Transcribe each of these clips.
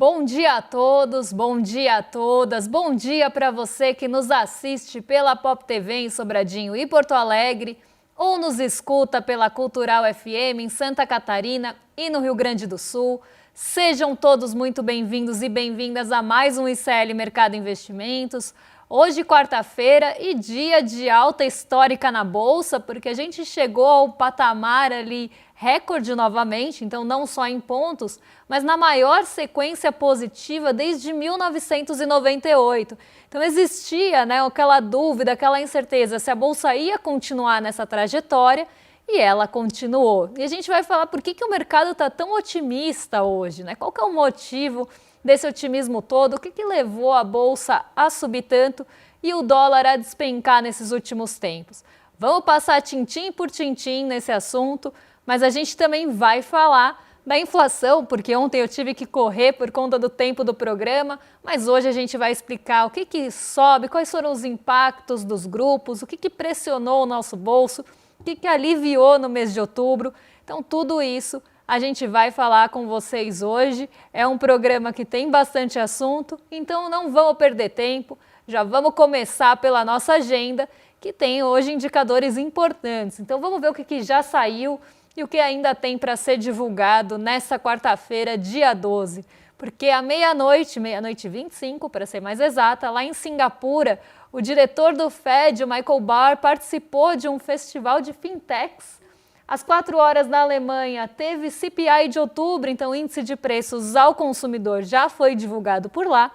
Bom dia a todos, bom dia a todas, bom dia para você que nos assiste pela Pop TV em Sobradinho e Porto Alegre ou nos escuta pela Cultural FM em Santa Catarina e no Rio Grande do Sul. Sejam todos muito bem-vindos e bem-vindas a mais um ICL Mercado Investimentos. Hoje, quarta-feira e dia de alta histórica na Bolsa, porque a gente chegou ao patamar ali recorde novamente, então não só em pontos, mas na maior sequência positiva desde 1998. Então existia, aquela dúvida, aquela incerteza se a Bolsa ia continuar nessa trajetória e ela continuou. E a gente vai falar por que o mercado está tão otimista hoje, Qual que é o motivo desse otimismo todo? O que levou a Bolsa a subir tanto e o dólar a despencar nesses últimos tempos? Vamos passar tintim por tintim nesse assunto, mas a gente também vai falar da inflação, porque ontem eu tive que correr por conta do tempo do programa, mas hoje a gente vai explicar o que sobe, quais foram os impactos dos grupos, o que pressionou o nosso bolso, o que aliviou no mês de outubro. Então tudo isso a gente vai falar com vocês hoje. É um programa que tem bastante assunto, então não vamos perder tempo. Já vamos começar pela nossa agenda, que tem hoje indicadores importantes. Então vamos ver o que já saiu e o que ainda tem para ser divulgado nessa quarta-feira, dia 12. Porque à meia-noite, meia-noite e 25, para ser mais exata, lá em Singapura, o diretor do Fed, o Michael Barr, participou de um festival de fintechs. Às 4 horas na Alemanha teve CPI de outubro, então o índice de preços ao consumidor já foi divulgado por lá.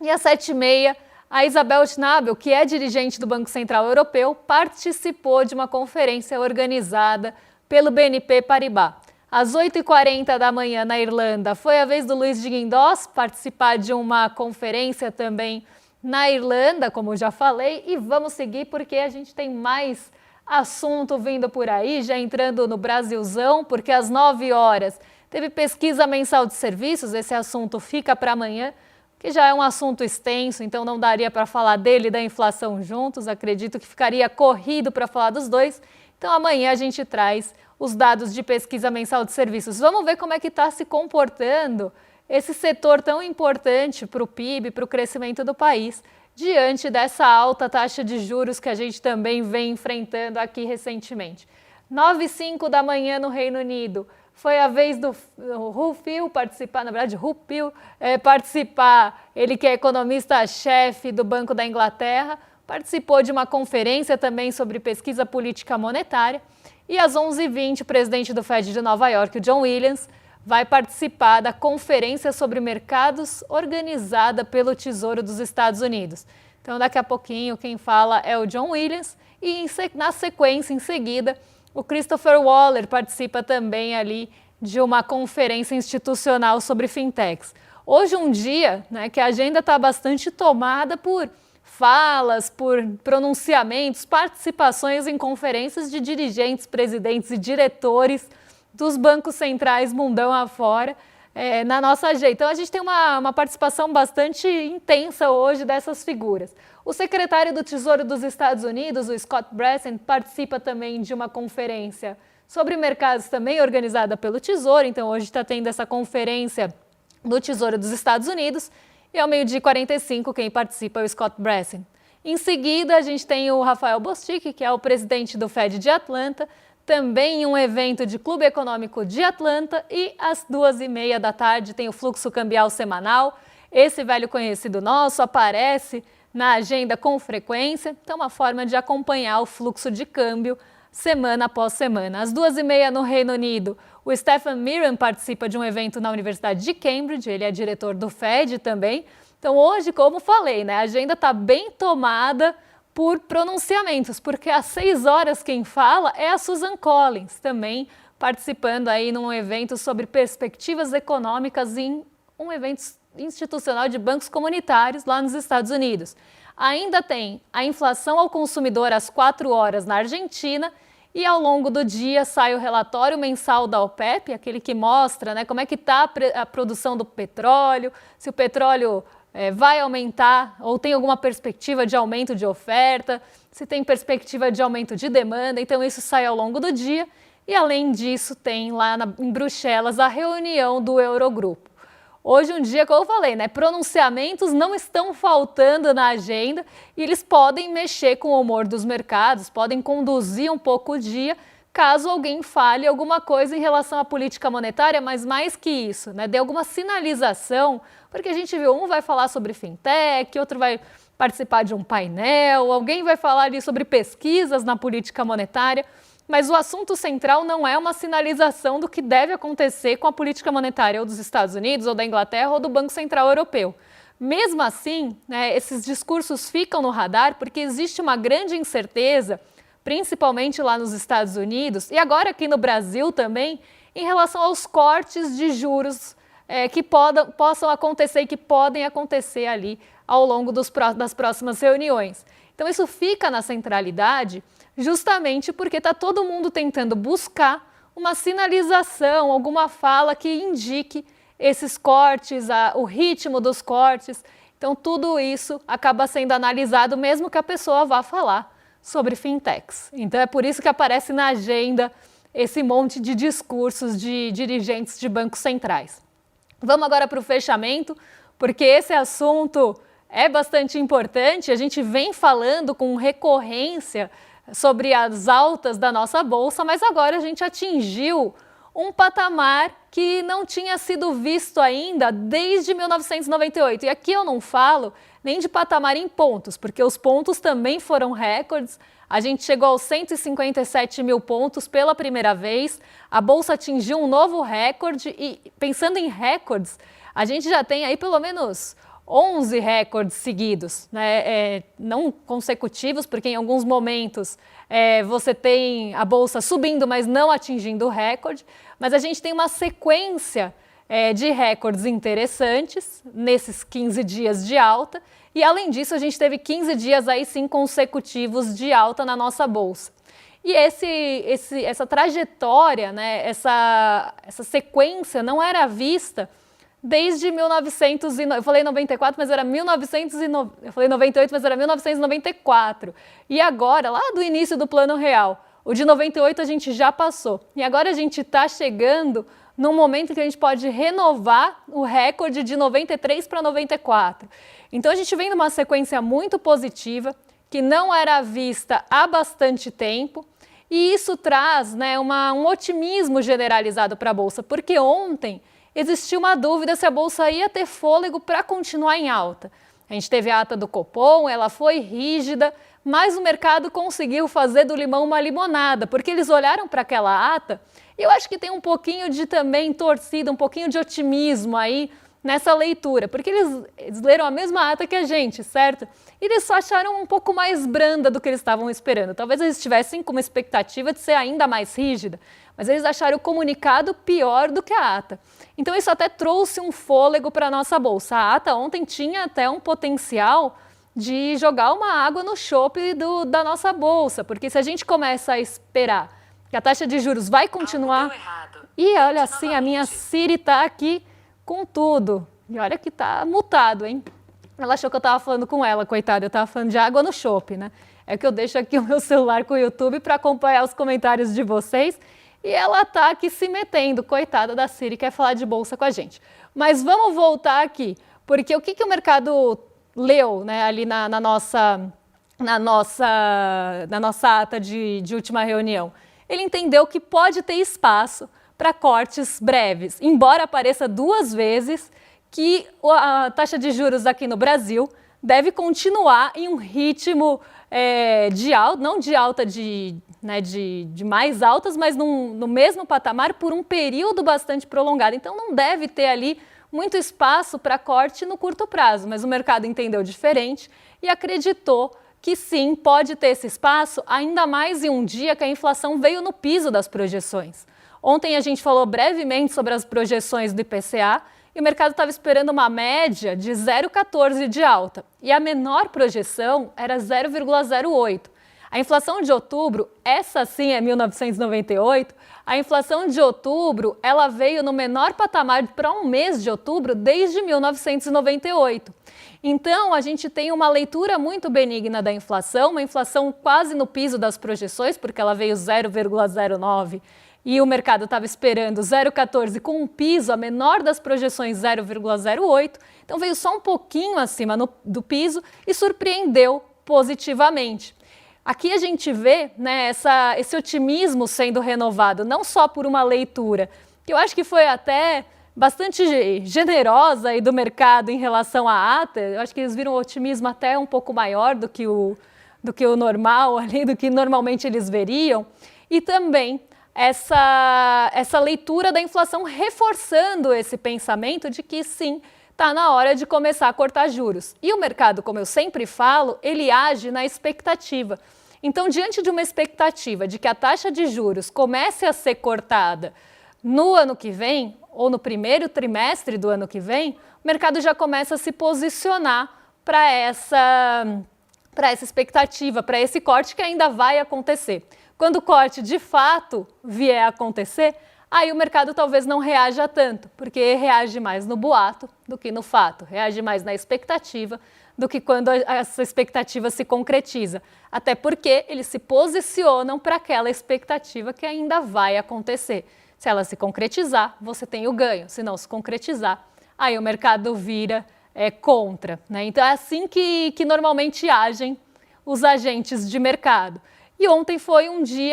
E às 7h30, a Isabel Schnabel, que é dirigente do Banco Central Europeu, participou de uma conferência organizada pelo BNP Paribas. Às 8h40 da manhã na Irlanda foi a vez do Luiz de Guindos participar de uma conferência também na Irlanda, como já falei, e vamos seguir porque a gente tem mais assunto vindo por aí, já entrando no Brasilzão, porque às 9 horas teve pesquisa mensal de serviços. Esse assunto fica para amanhã, que já é um assunto extenso, então não daria para falar dele e da inflação juntos, acredito que ficaria corrido para falar dos dois. Então amanhã a gente traz os dados de pesquisa mensal de serviços. Vamos ver como é que está se comportando esse setor tão importante para o PIB, para o crescimento do país, diante dessa alta taxa de juros que a gente também vem enfrentando aqui recentemente. 9h05 da manhã no Reino Unido, foi a vez do Rupil participar, na verdade, participar, ele que é economista-chefe do Banco da Inglaterra, participou de uma conferência também sobre pesquisa política monetária. E às 11h20, o presidente do Fed de Nova York, o John Williams, vai participar da conferência sobre mercados organizada pelo Tesouro dos Estados Unidos. Então, daqui a pouquinho, quem fala é o John Williams e, na sequência, em seguida, o Christopher Waller participa também ali de uma conferência institucional sobre fintechs. Hoje um dia, que a agenda está bastante tomada por falas, por pronunciamentos, participações em conferências de dirigentes, presidentes e diretores dos bancos centrais mundão afora na nossa agenda. Então a gente tem uma participação bastante intensa hoje dessas figuras. O secretário do Tesouro dos Estados Unidos, o Scott Bessent, participa também de uma conferência sobre mercados também organizada pelo Tesouro. Então hoje está tendo essa conferência do Tesouro dos Estados Unidos e ao 12h45 quem participa é o Scott Bessent. Em seguida a gente tem o Rafael Bostic, que é o presidente do Fed de Atlanta, também em um evento de Clube Econômico de Atlanta, e às 2h30 da tarde tem o fluxo cambial semanal. Esse velho conhecido nosso aparece na agenda com frequência, então uma forma de acompanhar o fluxo de câmbio semana após semana. Às 2h30 no Reino Unido, o Stephen Miran participa de um evento na Universidade de Cambridge, ele é diretor do Fed também. Então hoje, como falei, a agenda está bem tomada por pronunciamentos, porque às 6 horas quem fala é a Susan Collins, também participando aí num evento sobre perspectivas econômicas em um evento institucional de bancos comunitários lá nos Estados Unidos. Ainda tem a inflação ao consumidor às 4 horas na Argentina e ao longo do dia sai o relatório mensal da OPEP, aquele que mostra como é que está a produção do petróleo, se o petróleo vai aumentar ou tem alguma perspectiva de aumento de oferta, se tem perspectiva de aumento de demanda. Então isso sai ao longo do dia e além disso tem lá em Bruxelas a reunião do Eurogrupo. hoje um dia, como eu falei, né, pronunciamentos não estão faltando na agenda e eles podem mexer com o humor dos mercados, podem conduzir um pouco o dia, caso alguém fale alguma coisa em relação à política monetária, mas mais que isso, né, dê alguma sinalização, porque a gente viu, um vai falar sobre fintech, outro vai participar de um painel, alguém vai falar ali sobre pesquisas na política monetária, mas o assunto central não é uma sinalização do que deve acontecer com a política monetária ou dos Estados Unidos, ou da Inglaterra, ou do Banco Central Europeu. Mesmo assim, né, esses discursos ficam no radar porque existe uma grande incerteza, principalmente lá nos Estados Unidos e agora aqui no Brasil também, em relação aos cortes de juros que possam acontecer e que podem acontecer ali ao longo das próximas reuniões. Então isso fica na centralidade justamente porque está todo mundo tentando buscar uma sinalização, alguma fala que indique esses cortes, o ritmo dos cortes. Então tudo isso acaba sendo analisado mesmo que a pessoa vá falar sobre fintechs. Então é por isso que aparece na agenda esse monte de discursos de dirigentes de bancos centrais. Vamos agora para o fechamento, porque esse assunto é bastante importante. A gente vem falando com recorrência sobre as altas da nossa bolsa, mas agora a gente atingiu um patamar que não tinha sido visto ainda desde 1998. E aqui eu não falo nem de patamar em pontos, porque os pontos também foram recordes. A gente chegou aos 157 mil pontos pela primeira vez, a Bolsa atingiu um novo recorde e, pensando em recordes, a gente já tem aí pelo menos 11 recordes seguidos, né? Não consecutivos, porque em alguns momentos você tem a Bolsa subindo, mas não atingindo o recorde, mas a gente tem uma sequência de recordes interessantes nesses 15 dias de alta. E, além disso, a gente teve 15 dias aí sim consecutivos de alta na nossa bolsa. E essa trajetória, né, essa sequência não era vista desde 1900 eu falei 94, mas era 1909, eu falei 98, mas era 1994. E agora, lá do início do Plano Real, o de 98 a gente já passou. E agora a gente está chegando num momento que a gente pode renovar o recorde de 93 para 94. Então a gente vem numa sequência muito positiva, que não era vista há bastante tempo, e isso traz, né, um otimismo generalizado para a Bolsa, porque ontem existiu uma dúvida se a Bolsa ia ter fôlego para continuar em alta. A gente teve a ata do Copom, ela foi rígida, mas o mercado conseguiu fazer do limão uma limonada, porque eles olharam para aquela ata e eu acho que tem um pouquinho de também torcida, um pouquinho de otimismo aí nessa leitura, porque eles leram a mesma ata que a gente, certo? E eles só acharam um pouco mais branda do que eles estavam esperando. Talvez eles estivessem com uma expectativa de ser ainda mais rígida, mas eles acharam o comunicado pior do que a ata. Então isso até trouxe um fôlego para a nossa bolsa. A ata ontem tinha até um potencial de jogar uma água no chope da nossa bolsa, porque se a gente começa a esperar que a taxa de juros vai continuar... E olha assim, a minha Siri está aqui com tudo. E olha que tá mutado, hein? Ela achou que eu estava falando com ela, coitada. Eu estava falando de água no chope, né? É que eu deixo aqui o meu celular com o YouTube para acompanhar os comentários de vocês. E ela tá aqui se metendo, coitada da Siri, quer falar de bolsa com a gente. Mas vamos voltar aqui, porque o que o mercado leu, né, ali na nossa ata de última reunião? Ele entendeu que pode ter espaço para cortes breves, embora apareça duas vezes que a taxa de juros aqui no Brasil deve continuar em um ritmo de alta, não de alta de mais altas, mas no mesmo patamar por um período bastante prolongado. Então não deve ter ali muito espaço para corte no curto prazo, mas o mercado entendeu diferente e acreditou que sim, pode ter esse espaço, ainda mais em um dia que a inflação veio no piso das projeções. Ontem a gente falou brevemente sobre as projeções do IPCA e o mercado estava esperando uma média de 0,14 de alta e a menor projeção era 0,08. A inflação de outubro, essa sim é 1998, a inflação de outubro ela veio no menor patamar para um mês de outubro desde 1998. Então, a gente tem uma leitura muito benigna da inflação, uma inflação quase no piso das projeções, porque ela veio 0,09 e o mercado estava esperando 0,14 com um piso, a menor das projeções 0,08, então veio só um pouquinho acima do piso e surpreendeu positivamente. Aqui a gente vê, né, esse otimismo sendo renovado, não só por uma leitura, que eu acho que foi até bastante generosa aí do mercado em relação à ata. Eu acho que eles viram um otimismo até um pouco maior do que o normal, ali, do que normalmente eles veriam, e também essa leitura da inflação reforçando esse pensamento de que sim, está na hora de começar a cortar juros. E o mercado, como eu sempre falo, ele age na expectativa. Então, diante de uma expectativa de que a taxa de juros comece a ser cortada no ano que vem, ou no primeiro trimestre do ano que vem, o mercado já começa a se posicionar para essa expectativa, para esse corte que ainda vai acontecer. Quando o corte de fato vier a acontecer, aí o mercado talvez não reaja tanto, porque reage mais no boato do que no fato, reage mais na expectativa do que quando essa expectativa se concretiza. Até porque eles se posicionam para aquela expectativa que ainda vai acontecer. Se ela se concretizar, você tem o ganho. Se não se concretizar, aí o mercado vira contra, né? Então é assim que normalmente agem os agentes de mercado. E ontem foi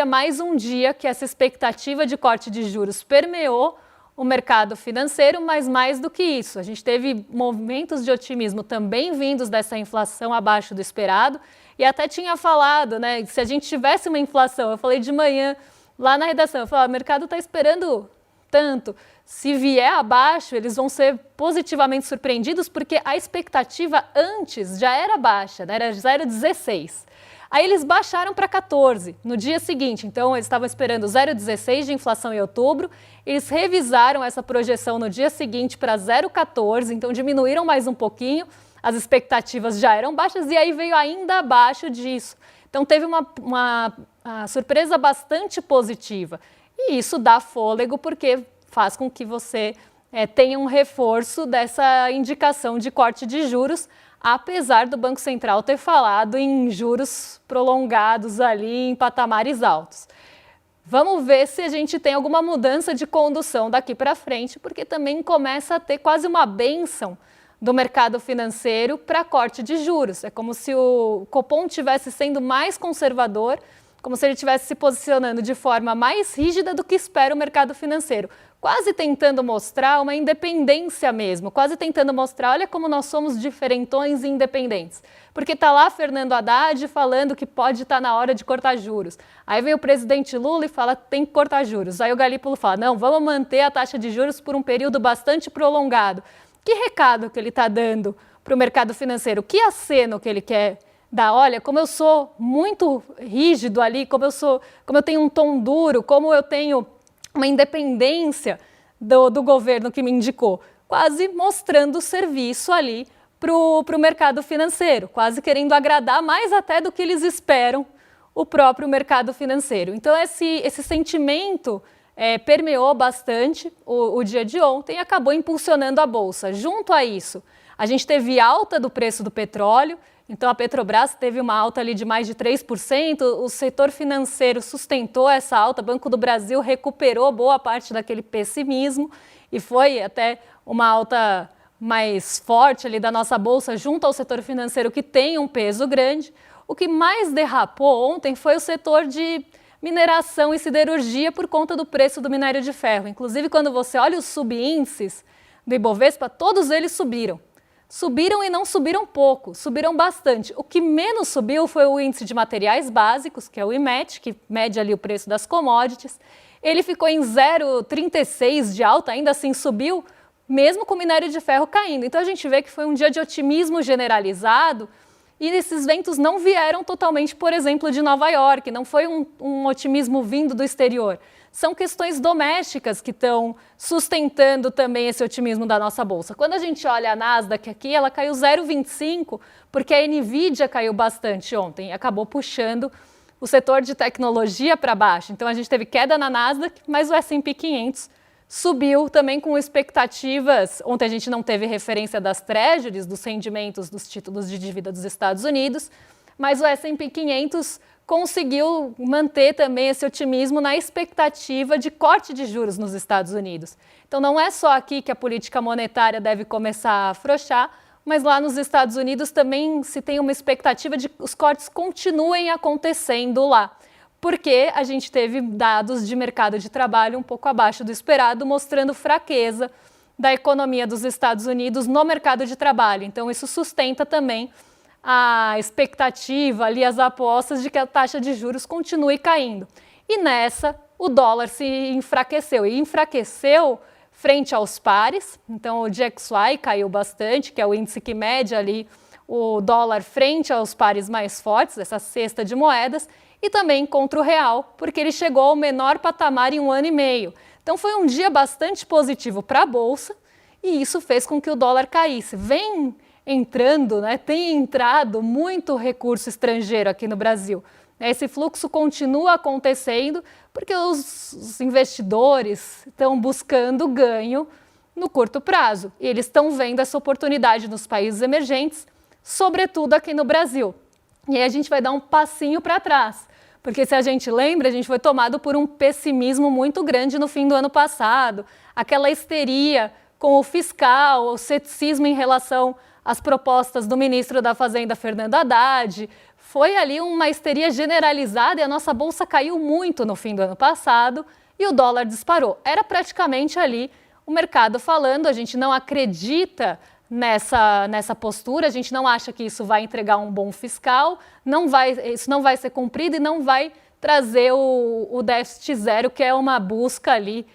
mais um dia que essa expectativa de corte de juros permeou o mercado financeiro, mas mais do que isso, a gente teve movimentos de otimismo também vindos dessa inflação abaixo do esperado, e até tinha falado, né, se a gente tivesse uma inflação, eu falei de manhã lá na redação, eu falei, o mercado está esperando tanto, se vier abaixo, eles vão ser positivamente surpreendidos, porque a expectativa antes já era baixa, né, era 0,16. Aí eles baixaram para 14 no dia seguinte, então eles estavam esperando 0,16 de inflação em outubro, eles revisaram essa projeção no dia seguinte para 0,14, então diminuíram mais um pouquinho, as expectativas já eram baixas e aí veio ainda abaixo disso. Então teve uma surpresa bastante positiva e isso dá fôlego porque faz com que você tenha um reforço dessa indicação de corte de juros, apesar do Banco Central ter falado em juros prolongados ali em patamares altos. Vamos ver se a gente tem alguma mudança de condução daqui para frente, porque também começa a ter quase uma bênção do mercado financeiro para corte de juros. É como se o Copom estivesse sendo mais conservador, como se ele estivesse se posicionando de forma mais rígida do que espera o mercado financeiro, quase tentando mostrar uma independência mesmo, quase tentando mostrar, olha como nós somos diferentões e independentes. Porque está lá Fernando Haddad falando que pode estar na hora de cortar juros. Aí vem o presidente Lula e fala que tem que cortar juros. Aí o Galípolo fala, não, vamos manter a taxa de juros por um período bastante prolongado. Que recado que ele está dando para o mercado financeiro? Que aceno que ele quer dar? Olha, como eu sou muito rígido ali, como eu tenho um tom duro, como eu tenho uma independência do governo que me indicou, quase mostrando serviço ali para o mercado financeiro, quase querendo agradar mais até do que eles esperam o próprio mercado financeiro. Então esse sentimento permeou bastante o dia de ontem e acabou impulsionando a Bolsa. Junto a isso, a gente teve alta do preço do petróleo, então a Petrobras teve uma alta ali de mais de 3%, o setor financeiro sustentou essa alta, o Banco do Brasil recuperou boa parte daquele pessimismo e foi até uma alta mais forte ali da nossa Bolsa junto ao setor financeiro que tem um peso grande. O que mais derrapou ontem foi o setor de mineração e siderurgia por conta do preço do minério de ferro. Inclusive, quando você olha os subíndices do Ibovespa, todos eles subiram. Subiram e não subiram pouco, subiram bastante. O que menos subiu foi o índice de materiais básicos, que é o IMET, que mede ali o preço das commodities. Ele ficou em 0,36 de alta, ainda assim subiu, mesmo com o minério de ferro caindo. Então a gente vê que foi um dia de otimismo generalizado e esses ventos não vieram totalmente, por exemplo, de Nova York, não foi um otimismo vindo do exterior. São questões domésticas que estão sustentando também esse otimismo da nossa Bolsa. Quando a gente olha a Nasdaq aqui, ela caiu 0,25, porque a Nvidia caiu bastante ontem e acabou puxando o setor de tecnologia para baixo. Então a gente teve queda na Nasdaq, mas o S&P 500 subiu também com expectativas. Ontem a gente não teve referência das treasuries, dos rendimentos dos títulos de dívida dos Estados Unidos, mas o S&P 500 conseguiu manter também esse otimismo na expectativa de corte de juros nos Estados Unidos. Então não é só aqui que a política monetária deve começar a afrouxar, mas lá nos Estados Unidos também se tem uma expectativa de que os cortes continuem acontecendo lá, porque a gente teve dados de mercado de trabalho um pouco abaixo do esperado, mostrando fraqueza da economia dos Estados Unidos no mercado de trabalho. Então isso sustenta também a expectativa, ali, as apostas de que a taxa de juros continue caindo. E nessa, o dólar se enfraqueceu. E enfraqueceu frente aos pares. Então, o DXY caiu bastante, que é o índice que mede ali o dólar frente aos pares mais fortes, essa cesta de moedas, e também contra o real, porque ele chegou ao menor patamar em 1 ano e meio. Então, foi um dia bastante positivo para a Bolsa, e isso fez com que o dólar caísse. Entrando, né, tem entrado muito recurso estrangeiro aqui no Brasil. Esse fluxo continua acontecendo porque os investidores estão buscando ganho no curto prazo. E eles estão vendo essa oportunidade nos países emergentes, sobretudo aqui no Brasil. E aí a gente vai dar um passinho para trás, porque se a gente lembra, a gente foi tomado por um pessimismo muito grande no fim do ano passado, aquela histeria com o fiscal, o ceticismo em relação as propostas do ministro da Fazenda, Fernando Haddad. Foi ali uma histeria generalizada e a nossa bolsa caiu muito no fim do ano passado e o dólar disparou. Era praticamente ali o mercado falando, a gente não acredita nessa postura, a gente não acha que isso vai entregar um bom fiscal, isso não vai ser cumprido e não vai trazer o déficit zero, que é uma busca ali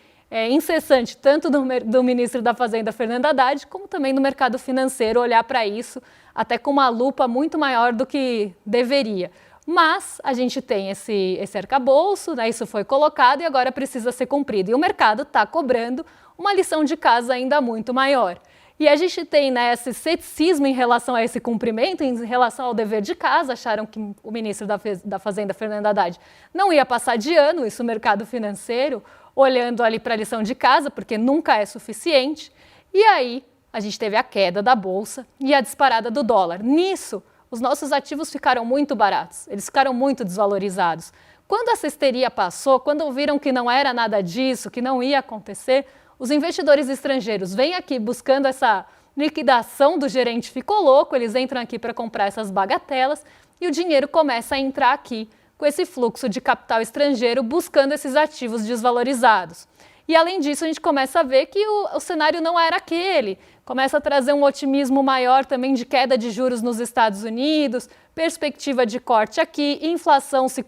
incessante, tanto do ministro da Fazenda, Fernando Haddad, como também do mercado financeiro, olhar para isso até com uma lupa muito maior do que deveria. Mas a gente tem esse arcabouço, né, isso foi colocado e agora precisa ser cumprido. E o mercado está cobrando uma lição de casa ainda muito maior. E a gente tem, né, esse ceticismo em relação a esse cumprimento, em relação ao dever de casa. Acharam que o ministro da Fazenda, Fernando Haddad, não ia passar de ano, isso o mercado financeiro, olhando ali para a lição de casa, porque nunca é suficiente. E aí a gente teve a queda da Bolsa e a disparada do dólar. Nisso, os nossos ativos ficaram muito baratos, eles ficaram muito desvalorizados. Quando essa histeria passou, quando viram que não era nada disso, que não ia acontecer, os investidores estrangeiros vêm aqui buscando essa liquidação do gerente ficou louco, eles entram aqui para comprar essas bagatelas e o dinheiro começa a entrar aqui com esse fluxo de capital estrangeiro buscando esses ativos desvalorizados. E além disso, a gente começa a ver que o cenário não era aquele, começa a trazer um otimismo maior também de queda de juros nos Estados Unidos, perspectiva de corte aqui, inflação se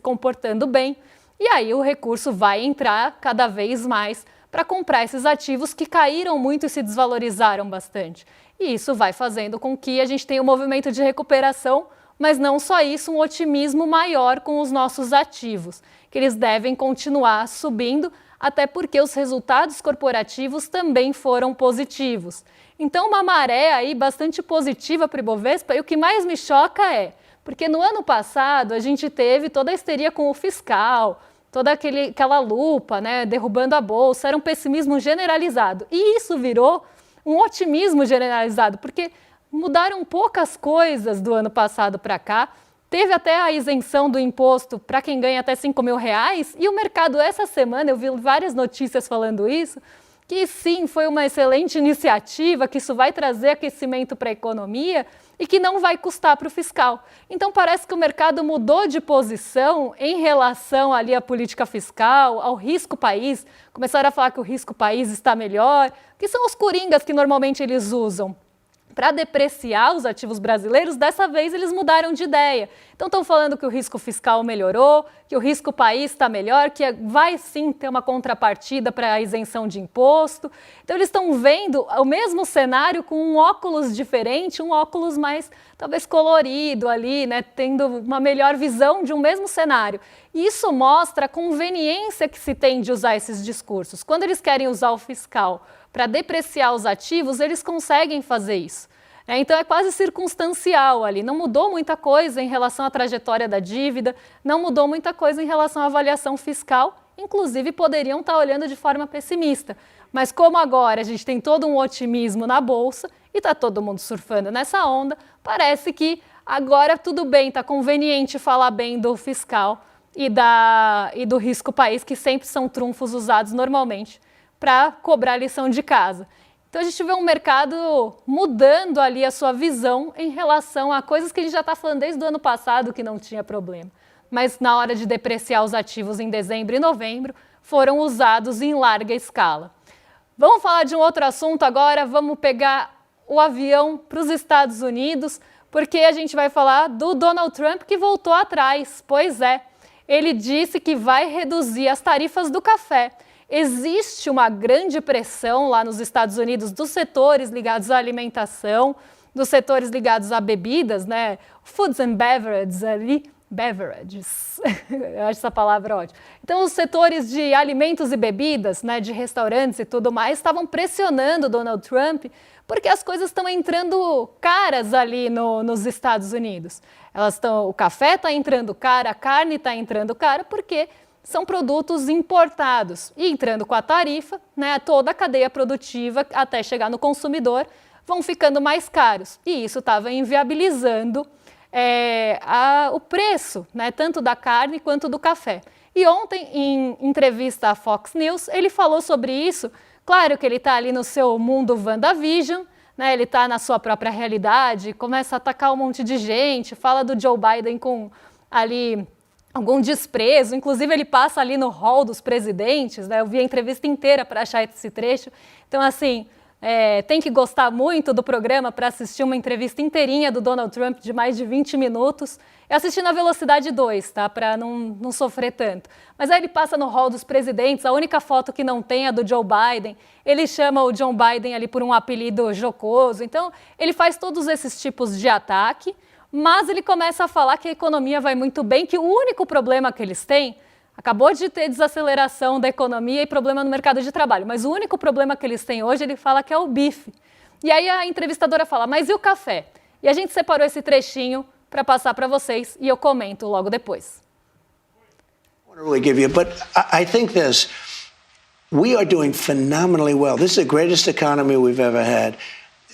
comportando bem, e aí o recurso vai entrar cada vez mais para comprar esses ativos que caíram muito e se desvalorizaram bastante. E isso vai fazendo com que a gente tenha um movimento de recuperação, mas não só isso, um otimismo maior com os nossos ativos, que eles devem continuar subindo, até porque os resultados corporativos também foram positivos. Então, uma maré aí bastante positiva para o Ibovespa, e o que mais me choca porque no ano passado a gente teve toda a histeria com o fiscal, toda aquela lupa, né, derrubando a bolsa, era um pessimismo generalizado. E isso virou um otimismo generalizado, porque mudaram poucas coisas do ano passado para cá. Teve até a isenção do imposto para quem ganha até R$5.000 e o mercado essa semana, eu vi várias notícias falando isso, que sim, foi uma excelente iniciativa, que isso vai trazer aquecimento para a economia e que não vai custar para o fiscal. Então parece que o mercado mudou de posição em relação ali à política fiscal, ao risco país, começaram a falar que o risco país está melhor, que são os coringas que normalmente eles usam para depreciar os ativos brasileiros. Dessa vez eles mudaram de ideia. Então estão falando que o risco fiscal melhorou, que o risco país está melhor, que vai sim ter uma contrapartida para a isenção de imposto. Então eles estão vendo o mesmo cenário com um óculos diferente, um óculos mais talvez colorido ali, né, tendo uma melhor visão de um mesmo cenário. E isso mostra a conveniência que se tem de usar esses discursos. Quando eles querem usar o fiscal para depreciar os ativos, eles conseguem fazer isso. Então é quase circunstancial ali, não mudou muita coisa em relação à trajetória da dívida, não mudou muita coisa em relação à avaliação fiscal, inclusive poderiam estar olhando de forma pessimista. Mas como agora a gente tem todo um otimismo na Bolsa e está todo mundo surfando nessa onda, parece que agora tudo bem, está conveniente falar bem do fiscal e do risco país, que sempre são trunfos usados normalmente para cobrar lição de casa. Então a gente vê um mercado mudando ali a sua visão em relação a coisas que a gente já está falando desde o ano passado que não tinha problema. Mas na hora de depreciar os ativos em dezembro e novembro, foram usados em larga escala. Vamos falar de um outro assunto agora, vamos pegar o avião para os Estados Unidos, porque a gente vai falar do Donald Trump que voltou atrás. Pois é, ele disse que vai reduzir as tarifas do café. Existe uma grande pressão lá nos Estados Unidos dos setores ligados à alimentação, dos setores ligados a bebidas, né? Foods and beverages ali. Beverages, eu acho essa palavra ótima. Então, os setores de alimentos e bebidas, né, de restaurantes e tudo mais, estavam pressionando Donald Trump porque as coisas estão entrando caras ali nos Estados Unidos. O café está entrando caro, a carne está entrando cara porque são produtos importados. E entrando com a tarifa, né, toda a cadeia produtiva até chegar no consumidor vão ficando mais caros. E isso estava inviabilizando o preço, né, tanto da carne quanto do café. E ontem, em entrevista à Fox News, ele falou sobre isso. Claro que ele está ali no seu mundo WandaVision, né, ele está na sua própria realidade, começa a atacar um monte de gente, fala do Joe Biden com ali algum desprezo, inclusive ele passa ali no hall dos presidentes, né, eu vi a entrevista inteira para achar esse trecho. Então, assim, tem que gostar muito do programa para assistir uma entrevista inteirinha do Donald Trump de mais de 20 minutos. Eu assisti na velocidade 2, tá? Para não sofrer tanto. Mas aí ele passa no hall dos presidentes, a única foto que não tem é do Joe Biden. Ele chama o Joe Biden ali por um apelido jocoso. Então, ele faz todos esses tipos de ataque, mas ele começa a falar que a economia vai muito bem, que o único problema que eles têm, acabou de ter desaceleração da economia e problema no mercado de trabalho, mas o único problema que eles têm hoje, ele fala que é o bife. E aí a entrevistadora fala, mas e o café? E a gente separou esse trechinho para passar para vocês e eu comento logo depois. Really give you, but I think this, we are doing phenomenally well. This is the greatest economy we've ever had.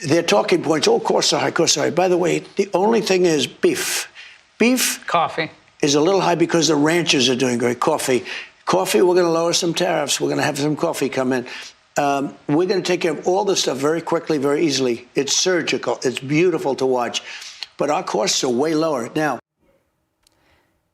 Their talking points, oh, course are high, course are high. By the way, the only thing is beef. Beef. Coffee. Is a little high because the ranchers are doing great. Coffee, we're going to lower some tariffs. We're going to have some coffee come in. We're going to take care of all this stuff very quickly, very easily. It's surgical. It's beautiful to watch. But our costs are way lower. Now,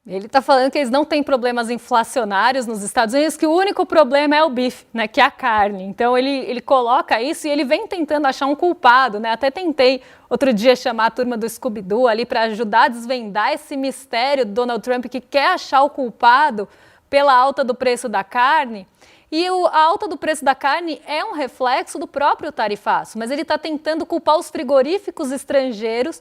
ele está falando que eles não têm problemas inflacionários nos Estados Unidos, que o único problema é o bife, né, que é a carne. Então ele coloca isso e ele vem tentando achar um culpado, né? Até tentei outro dia chamar a turma do Scooby-Doo ali para ajudar a desvendar esse mistério do Donald Trump que quer achar o culpado pela alta do preço da carne. E a alta do preço da carne é um reflexo do próprio tarifaço, mas ele está tentando culpar os frigoríficos estrangeiros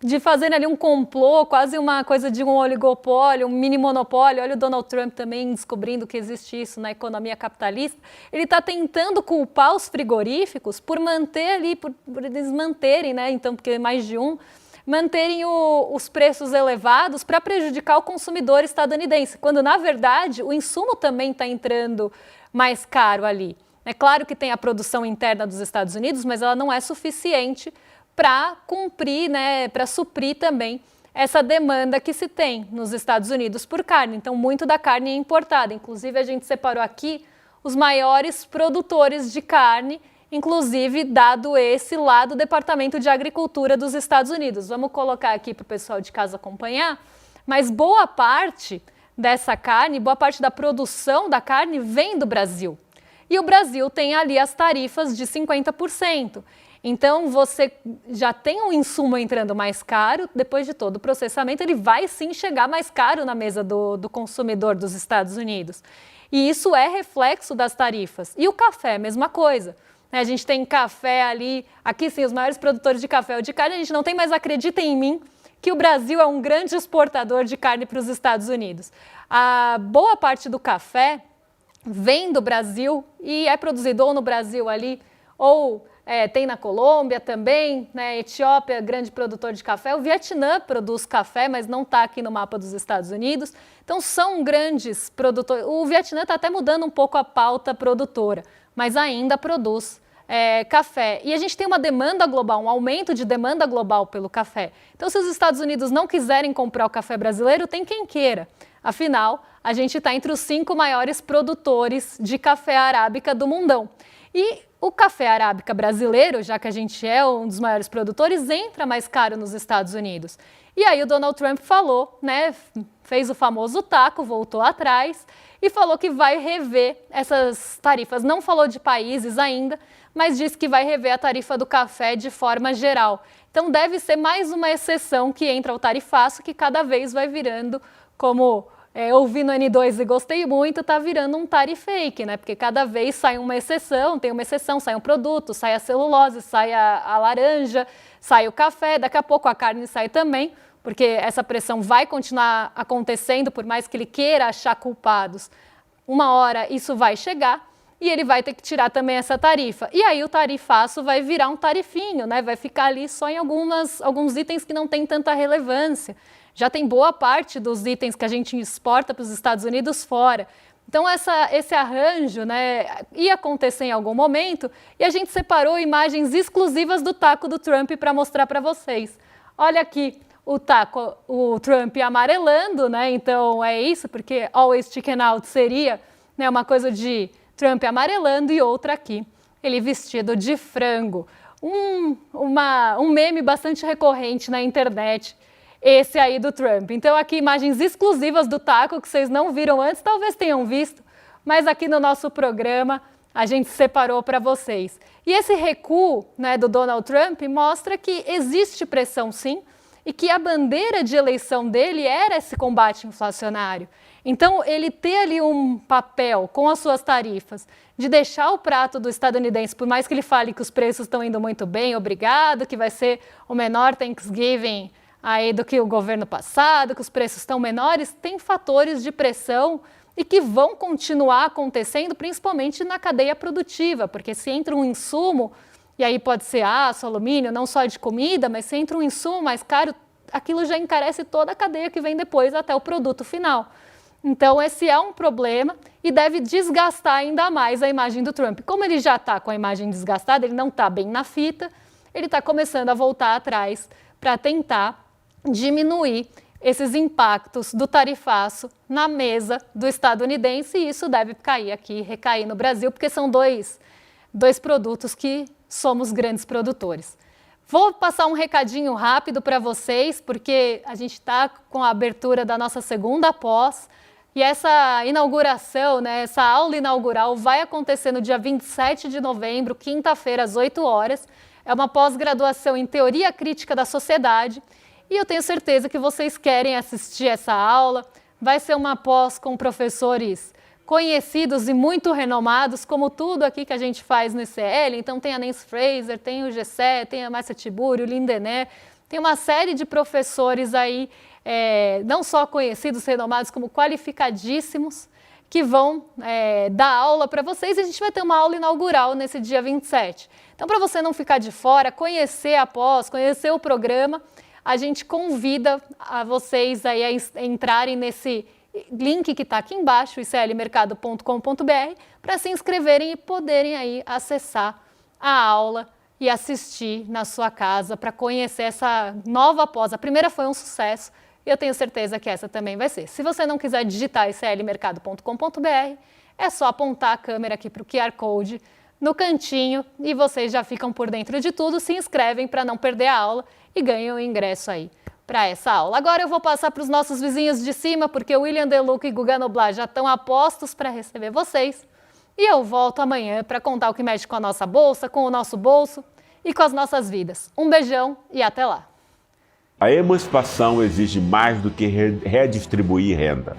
de fazer ali um complô, quase uma coisa de um oligopólio, um mini monopólio. Olha o Donald Trump também descobrindo que existe isso na economia capitalista. Ele está tentando culpar os frigoríficos por manter ali, por eles manterem, né? Então, porque mais de um, manterem os preços elevados para prejudicar o consumidor estadunidense, quando na verdade o insumo também está entrando mais caro ali. É claro que tem a produção interna dos Estados Unidos, mas ela não é suficiente para cumprir, né, para suprir também essa demanda que se tem nos Estados Unidos por carne. Então, muito da carne é importada. Inclusive, a gente separou aqui os maiores produtores de carne, inclusive dado esse lá do Departamento de Agricultura dos Estados Unidos. Vamos colocar aqui para o pessoal de casa acompanhar, mas boa parte dessa carne, boa parte da produção da carne vem do Brasil. E o Brasil tem ali as tarifas de 50%. Então, você já tem um insumo entrando mais caro, depois de todo o processamento, ele vai sim chegar mais caro na mesa do consumidor dos Estados Unidos. E isso é reflexo das tarifas. E o café, mesma coisa. A gente tem café ali, aqui sim, os maiores produtores de café ou de carne, a gente não tem, mas acreditem em mim, que o Brasil é um grande exportador de carne para os Estados Unidos. A boa parte do café vem do Brasil e é produzido ou no Brasil ali, ou tem na Colômbia também, né? Etiópia, grande produtor de café. O Vietnã produz café, mas não está aqui no mapa dos Estados Unidos. Então, são grandes produtores. O Vietnã está até mudando um pouco a pauta produtora, mas ainda produz café. E a gente tem uma demanda global, um aumento de demanda global pelo café. Então, se os Estados Unidos não quiserem comprar o café brasileiro, tem quem queira. Afinal, a gente está entre os 5 maiores produtores de café arábica do mundão. E o café arábica brasileiro, já que a gente é um dos maiores produtores, entra mais caro nos Estados Unidos. E aí o Donald Trump falou, né, fez o famoso taco, voltou atrás e falou que vai rever essas tarifas. Não falou de países ainda, mas disse que vai rever a tarifa do café de forma geral. Então deve ser mais uma exceção que entra ao tarifaço, que cada vez vai virando, como ouvi no N2 e gostei muito, tá virando um tarifake, né? Porque cada vez sai uma exceção, tem uma exceção, sai um produto, sai a celulose, sai a laranja, sai o café, daqui a pouco a carne sai também, porque essa pressão vai continuar acontecendo, por mais que ele queira achar culpados. Uma hora isso vai chegar e ele vai ter que tirar também essa tarifa. E aí o tarifaço vai virar um tarifinho, né? Vai ficar ali só em alguns itens que não tem tanta relevância. Já tem boa parte dos itens que a gente exporta para os Estados Unidos fora. Então esse arranjo, né, ia acontecer em algum momento e a gente separou imagens exclusivas do taco do Trump para mostrar para vocês. Olha aqui o taco, o Trump amarelando, né? Então é isso, porque always chicken out seria, né, uma coisa de Trump amarelando, e outra aqui, ele vestido de frango. Um meme bastante recorrente na internet, esse aí do Trump. Então aqui imagens exclusivas do taco que vocês não viram antes, talvez tenham visto, mas aqui no nosso programa a gente separou para vocês. E esse recuo, né, do Donald Trump mostra que existe pressão sim, e que a bandeira de eleição dele era esse combate inflacionário. Então, ele ter ali um papel com as suas tarifas, de deixar o prato do estadunidense, por mais que ele fale que os preços estão indo muito bem, obrigado, que vai ser o menor Thanksgiving aí do que o governo passado, que os preços estão menores, tem fatores de pressão e que vão continuar acontecendo, principalmente na cadeia produtiva, porque se entra um insumo, e aí pode ser aço, alumínio, não só de comida, mas se entra um insumo mais caro, aquilo já encarece toda a cadeia que vem depois até o produto final. Então esse é um problema e deve desgastar ainda mais a imagem do Trump. Como ele já está com a imagem desgastada, ele não está bem na fita, ele está começando a voltar atrás para tentar diminuir esses impactos do tarifaço na mesa do estadunidense, e isso deve recair no Brasil, porque são dois produtos que somos grandes produtores. Vou passar um recadinho rápido para vocês, porque a gente está com a abertura da nossa segunda pós, e essa inauguração, né, essa aula inaugural vai acontecer no dia 27 de novembro, quinta-feira, às 8 horas. É uma pós-graduação em Teoria Crítica da Sociedade, e eu tenho certeza que vocês querem assistir essa aula. Vai ser uma pós com professores conhecidos e muito renomados, como tudo aqui que a gente faz no ICL. Então tem a Nancy Fraser, tem o Gessé, tem a Márcia Tiburi, o Lindené, tem uma série de professores aí, não só conhecidos, renomados, como qualificadíssimos, que vão dar aula para vocês, e a gente vai ter uma aula inaugural nesse dia 27. Então, para você não ficar de fora, conhecer a pós, conhecer o programa, a gente convida a vocês aí a entrarem nesse link que está aqui embaixo, iclmercado.com.br, para se inscreverem e poderem aí acessar a aula e assistir na sua casa para conhecer essa nova pós. A primeira foi um sucesso e eu tenho certeza que essa também vai ser. Se você não quiser digitar iclmercado.com.br, é só apontar a câmera aqui para o QR Code no cantinho e vocês já ficam por dentro de tudo, se inscrevem para não perder a aula e ganham o ingresso aí para essa aula. Agora eu vou passar para os nossos vizinhos de cima, porque o William Deluca e Guga Noblar já estão a postos para receber vocês. E eu volto amanhã para contar o que mexe com a nossa bolsa, com o nosso bolso e com as nossas vidas. Um beijão e até lá! A emancipação exige mais do que redistribuir renda.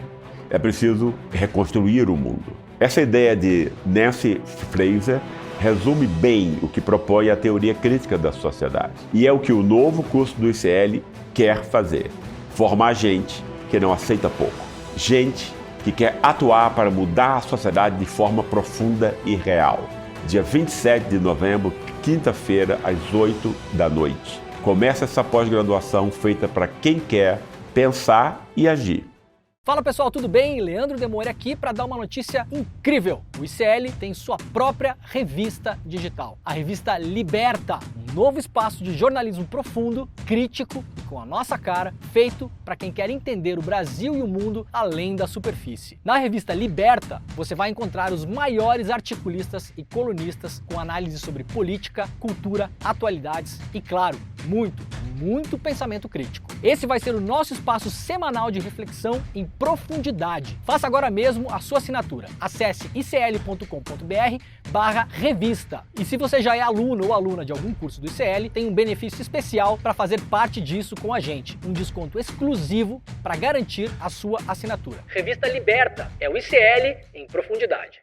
É preciso reconstruir o mundo. Essa ideia de Nancy Fraser resume bem o que propõe a teoria crítica da sociedade. E é o que o novo curso do ICL quer fazer. Formar gente que não aceita pouco. Gente que quer atuar para mudar a sociedade de forma profunda e real. Dia 27 de novembro, quinta-feira, às 8 da noite. Começa essa pós-graduação feita para quem quer pensar e agir. Fala pessoal, tudo bem? Leandro Demoura aqui para dar uma notícia incrível. O ICL tem sua própria revista digital, a revista Liberta, um novo espaço de jornalismo profundo, crítico, com a nossa cara, feito para quem quer entender o Brasil e o mundo além da superfície. Na revista Liberta, você vai encontrar os maiores articulistas e colunistas com análise sobre política, cultura, atualidades e, claro, muito pensamento crítico. Esse vai ser o nosso espaço semanal de reflexão em profundidade. Faça agora mesmo a sua assinatura. Acesse icl.com.br/revista. E se você já é aluno ou aluna de algum curso do ICL, tem um benefício especial para fazer parte disso com a gente. Um desconto exclusivo para garantir a sua assinatura. Revista Liberta é o ICL em profundidade.